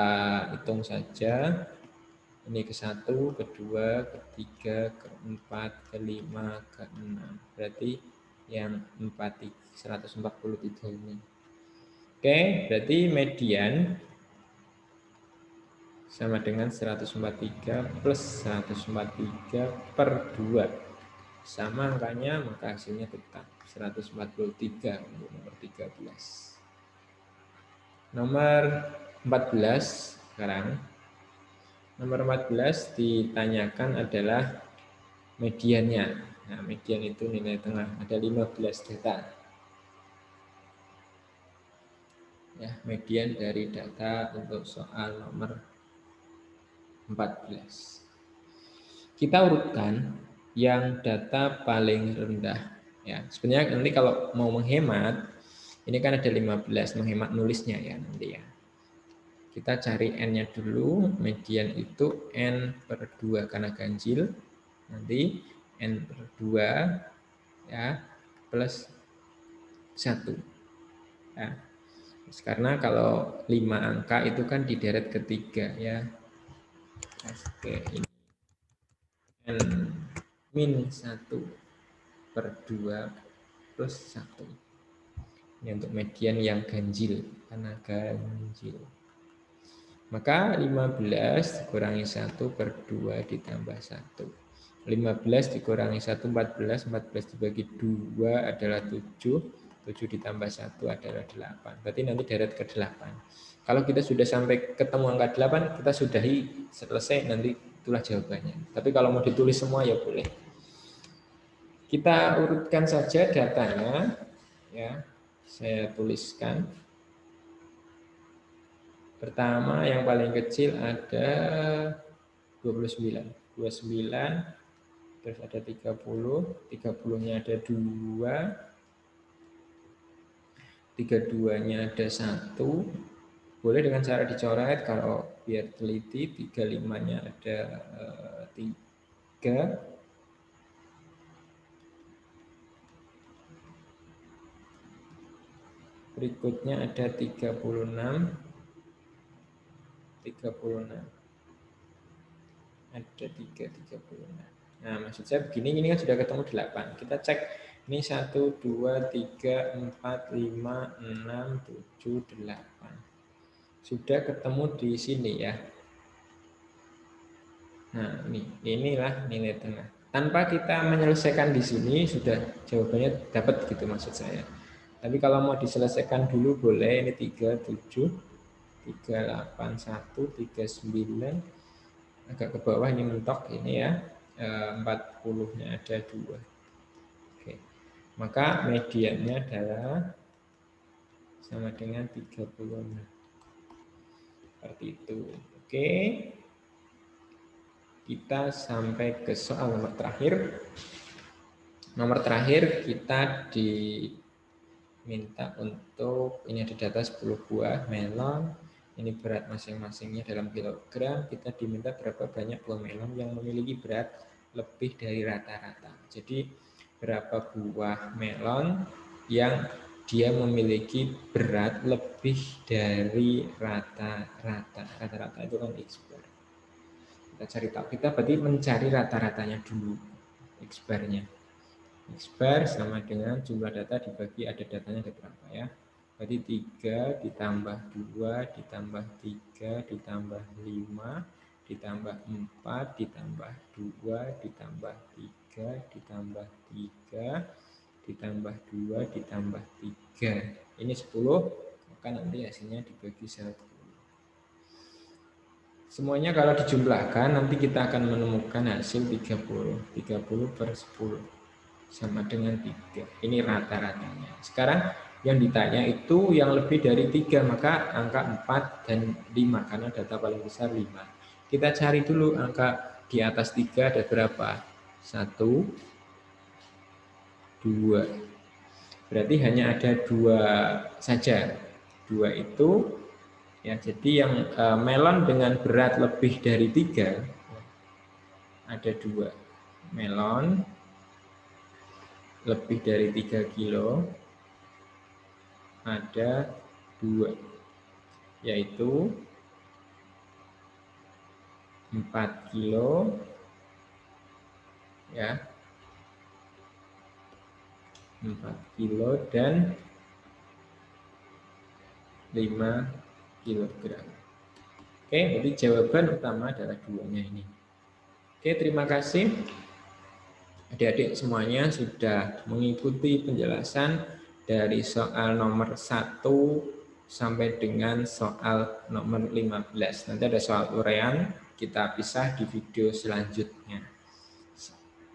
hitung saja. Ini ke-1, ke-2, ke-3, ke-4, ke-5, ke-6. Berarti yang 143 ini. Oke, berarti median sama dengan 143 plus 143 per 2. Sama angkanya, maka hasilnya tetap 143 untuk nomor 13. Nomor 14 sekarang. Nomor 14 ditanyakan adalah mediannya. Nah, median itu nilai tengah. Ada 15 data. Ya, median dari data untuk soal nomor 14. Kita urutkan yang data paling rendah. Ya, sebenarnya nanti kalau mau menghemat, ini kan ada 15, menghemat nulisnya ya nanti ya. Kita cari N-nya dulu, median itu N per 2 karena ganjil. Nanti N per 2 ya, plus 1. Ya. Karena kalau 5 angka itu kan di deret ketiga ya. Oke, ini N min 1 per 2 plus 1. Ini untuk median yang ganjil, karena ganjil. Maka 15 dikurangi 1 per 2 ditambah 1. 15 dikurangi 1, 14. 14 dibagi 2 adalah 7. 7 ditambah 1 adalah 8. Berarti nanti deret ke 8. Kalau kita sudah sampai ketemu angka 8, kita sudahi, selesai, nanti itulah jawabannya. Tapi kalau mau ditulis semua ya boleh. Kita urutkan saja datanya. Ya, saya tuliskan. Pertama yang paling kecil ada 29. 29, terus ada 30. 30-nya ada 2. 32-nya ada 1. Boleh dengan cara dicoret kalau biar teliti. 35-nya ada 3. Berikutnya ada 36. 36. Ada 36. Nah, maksud saya begini, ini kan sudah ketemu 8. Kita cek, ini 1, 2, 3, 4, 5, 6, 7, 8. Sudah ketemu di sini ya. Nah, inilah nilai tengah. Tanpa kita menyelesaikan di sini, sudah jawabannya dapat gitu maksud saya. Tapi kalau mau diselesaikan dulu boleh, ini 37, 381, 39, agak ke bawah ini mentok ini ya, 40-nya ada 2. Oke. Maka mediannya adalah sama dengan 36. Seperti itu. Oke. Kita sampai ke soal nomor terakhir. Nomor terakhir kita diminta untuk, ini ada data 10 buah melon, ini berat masing-masingnya dalam kilogram, kita diminta berapa banyak buah melon yang memiliki berat lebih dari rata-rata. Jadi berapa buah melon yang dia memiliki berat lebih dari rata-rata. Rata-rata itu kan X bar. Kita cari tahu, kita berarti mencari rata-ratanya dulu, X bar-nya. X bar sama dengan jumlah data dibagi ada datanya ada berapa ya. Berarti 3 ditambah 2 ditambah 3 ditambah 5 ditambah 4 ditambah 2 ditambah 3 ditambah 3 ditambah 2 ditambah 3. Ini 10, maka nanti hasilnya dibagi 1. Semuanya kalau dijumlahkan nanti kita akan menemukan hasil 30. 30 per 10 sama dengan 3. Ini rata-ratanya. Sekarang yang ditanya itu yang lebih dari 3, maka angka 4 dan 5 karena data paling besar 5. Kita cari dulu angka di atas 3 ada berapa? 1, 2. Berarti hanya ada 2 saja. 2 itu ya, jadi yang melon dengan berat lebih dari 3 ada 2. Melon lebih dari 3 kilo ada 2, yaitu 4 kilo ya, 4 kilo dan 5 kilogram. Oke, jadi jawaban utama adalah 2-nya ini. Oke, terima kasih adik-adik semuanya sudah mengikuti penjelasan dari soal nomor 1 sampai dengan soal nomor 15. Nanti ada soal uraian, kita pisah di video selanjutnya.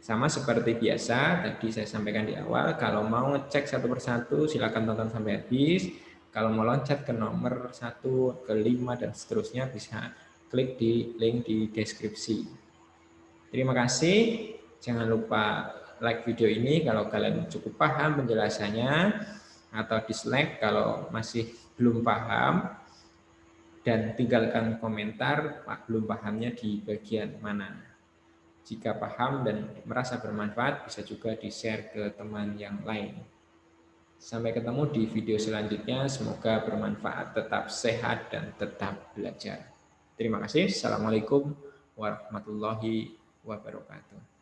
Sama seperti biasa, tadi saya sampaikan di awal, kalau mau ngecek satu persatu silakan tonton sampai habis. Kalau mau loncat ke nomor 1, ke 5, dan seterusnya bisa klik di link di deskripsi. Terima kasih. Jangan lupa like video ini kalau kalian cukup paham penjelasannya, atau dislike kalau masih belum paham, dan tinggalkan komentar belum pahamnya di bagian mana. Jika paham dan merasa bermanfaat, bisa juga di-share ke teman yang lain. Sampai ketemu di video selanjutnya, semoga bermanfaat, tetap sehat, dan tetap belajar. Terima kasih. Assalamualaikum warahmatullahi wabarakatuh.